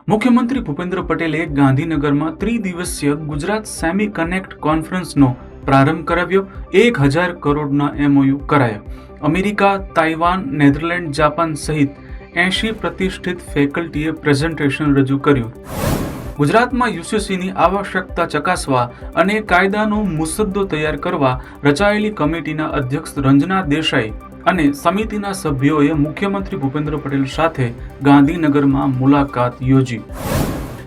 મુખ્યમંત્રી ભૂપેન્દ્ર પટેલે ગાંધીનગરમાં ત્રિદિવસીય ગુજરાત સેમી કનેક્ટ કોન્ફરન્સનો પ્રારંભ કરાવ્યો. 1000 કરોડના MOU કરાયા. અમેરિકા, તાઇવાન, નેધરલેન્ડ, જાપાન સહિત 80 પ્રતિષ્ઠિત ફેકલ્ટીએ પ્રેઝન્ટેશન રજૂ કર્યું. ગુજરાતમાં UCCની આવશ્યકતા ચકાસવા અને કાયદાનો મુસદ્દો તૈયાર કરવા રચાયેલી કમિટીના અધ્યક્ષ રંજના દેસાઈ અને સમિતિના સભ્યોએ મુખ્યમંત્રી ભૂપેન્દ્ર પટેલ સાથે ગાંધીનગરમાં મુલાકાત યોજી.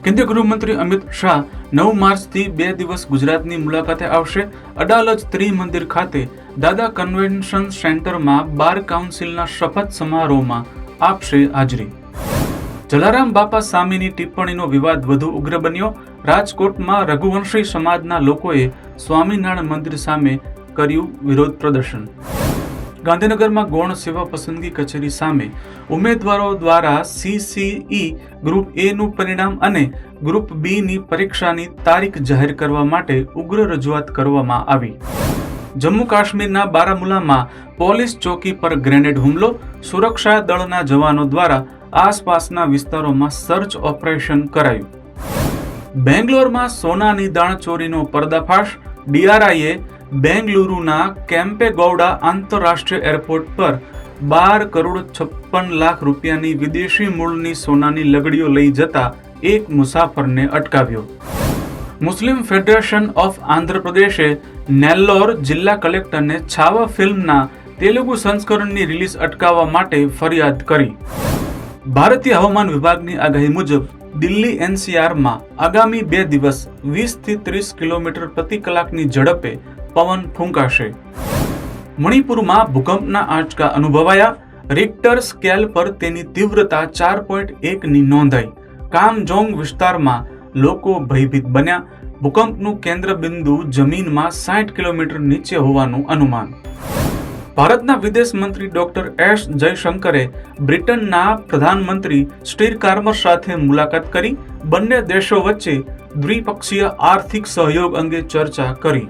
કેન્દ્રીય ગૃહમંત્રી અમિત શાહ 9 માર્ચથી 2 દિવસ ગુજરાતની મુલાકાતે આવશે. અડાલજ ત્રિમંદિર ખાતે દાદા કન્વેન્શન સેન્ટરમાં બાર કાઉન્સિલના શપથ સમારોહમાં આપશે હાજરી. જલારામ બાપા સામેની ટિપ્પણીનો વિવાદ વધુ ઉગ્ર બન્યો. રાજકોટમાં રઘુવંશી સમાજના લોકોએ સ્વામિનારાયણ મંદિર સામે કર્યું વિરોધ પ્રદર્શન. ગાંધીનગરમાં ગૌણ સેવા પસંદગી કચેરી સામે ઉમેદવારો દ્વારા CCE ગ્રુપ A નું પરિણામ અને ગ્રુપ B ની પરીક્ષાની તારીખ જાહેર કરવા માટે ઉગ્ર રજૂઆત કરવામાં આવી. જમ્મુ કાશ્મીરના બારામુલામાં પોલીસ ચોકી પર ગ્રેનેડ હુમલો. સુરક્ષા દળના જવાનો દ્વારા આસપાસના વિસ્તારોમાં સર્ચ ઓપરેશન કરાયું. બેંગ્લોરમાં સોનાની દાણચોરીનો પર્દાફાશ. DRIએ બેંગલુરુના કેમ્પેગૌડા આંતરરાષ્ટ્રીય એરપોર્ટ પર 12 કરોડ 56 લાખ રૂપિયાની વિદેશી મૂળની સોનાની લગડીઓ લઈ જતા એક મુસાફરને અટકાવ્યો. મુસ્લિમ ફેડરેશન ઓફ આંધ્રપ્રદેશે નેલ્લોર જિલ્લા કલેક્ટરને છાવા ફિલ્મના તેલુગુ સંસ્કરણની રિલીઝ અટકાવવા માટે ફરિયાદ કરી. ભારતીય હવામાન વિભાગની આગાહી મુજબ દિલ્હી NCRમાં આગામી 2 દિવસ 20 થી 30 કિલોમીટર પ્રતિ કલાકની ઝડપે પવન ફૂંકાશે. મણિપુરમાં ભૂકંપના આંચકા અનુભવાયા. રિક્ટર સ્કેલ પર તેની તીવ્રતા 4.1ની નોંધાઈ. કામજોંગ વિસ્તારમાં લોકો ભયભીત બન્યા. ભૂકંપનું કેન્દ્ર બિંદુ જમીનમાં 60 કિલોમીટર નીચે હોવાનું અનુમાન. ભારતના વિદેશ મંત્રી ડોક્ટર S જયશંકરે બ્રિટનના પ્રધાનમંત્રી સ્ટીર કાર્મર સાથે મુલાકાત કરી. બંને દેશો વચ્ચે દ્વિપક્ષીય આર્થિક સહયોગ અંગે ચર્ચા કરી.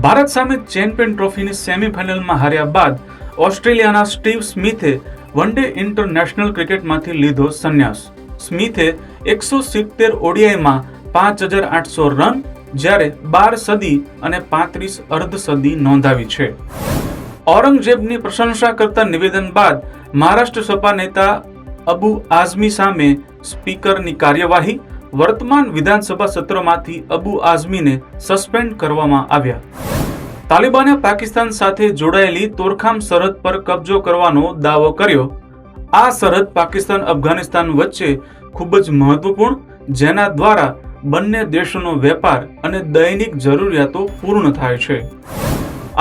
ભારત સામે ચેમ્પિયન ટ્રોફીની સેમીફાઇનલમાં હાર્યા બાદ ઓસ્ટ્રેલિયાના સ્ટીવ સ્મિથે વન ડે ઇન્ટરનેશનલ ક્રિકેટમાંથી લીધો સંન્યાસ. સ્મિથે 170 ODIમાં 5800 રન જ્યારે 12 સદી અને 35 અર્ધ સદી નોંધાવી છે. ઔરંગઝેબની પ્રશંસા કરતા નિવેદન બાદ મહારાષ્ટ્ર સપા નેતા અબુ આઝમી સામે સ્પીકરની કાર્યવાહી. વર્તમાન વિધાનસભા સત્રમાંથી અબુ આઝમીને સસ્પેન્ડ કરવામાં આવ્યા. તાલિબાને પાકિસ્તાન સાથે જોડાયેલી તોરખામ સરહદ પર કબજો કરવાનો દાવો કર્યો. આ સરહદ પાકિસ્તાન અફઘાનિસ્તાન વચ્ચે ખૂબ જ મહત્વપૂર્ણ, જેના દ્વારા બંને દેશોનો વેપાર અને દૈનિક જરૂરિયાતો પૂર્ણ થાય છે.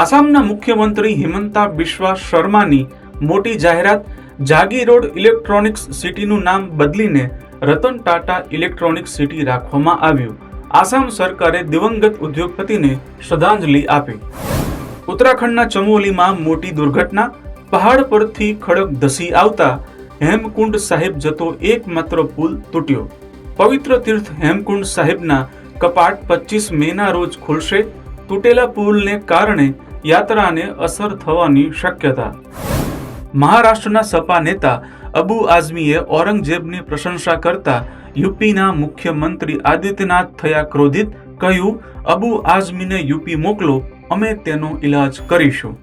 આસામના મુખ્યમંત્રી હિમંતા બિસ્વા શર્માની મોટી જાહેરાત. જાગી રોડ ઇલેક્ટ્રોનિક્સ સિટીનું નામ બદલીને રતન ટાટા ઇલેક્ટ્રોનિક્સ સિટી રાખવામાં આવ્યું. આસામ સરકારે દિવંગત ઉદ્યોગપતિને શ્રદ્ધાંજલિ આપી. ઉત્તરાખંડના ચમોલીમાં મોટી દુર્ઘટના. પહાડ પરથી ખડક ધસી આવતા હેમકુંડ સાહિબ જતો એકમાત્ર પુલ તૂટ્યો. પવિત્ર તીર્થ હેમકુંડ સાહિબના કપાટ 25 મેના રોજ ખુલશે. તૂટેલા પુલને કારણે યાત્રાને અસર થવાની શક્યતા. મહારાષ્ટ્રના સપા નેતા અબુ આઝમીએ ઔરંગઝેબની પ્રશંસા કરતા યુપીના મુખ્યમંત્રી આદિત્યનાથ થયા ક્રોધિત. કહ્યું, અબુ આઝમીને યુપી મોકલો, અમે તેનો ઇલાજ કરીશું.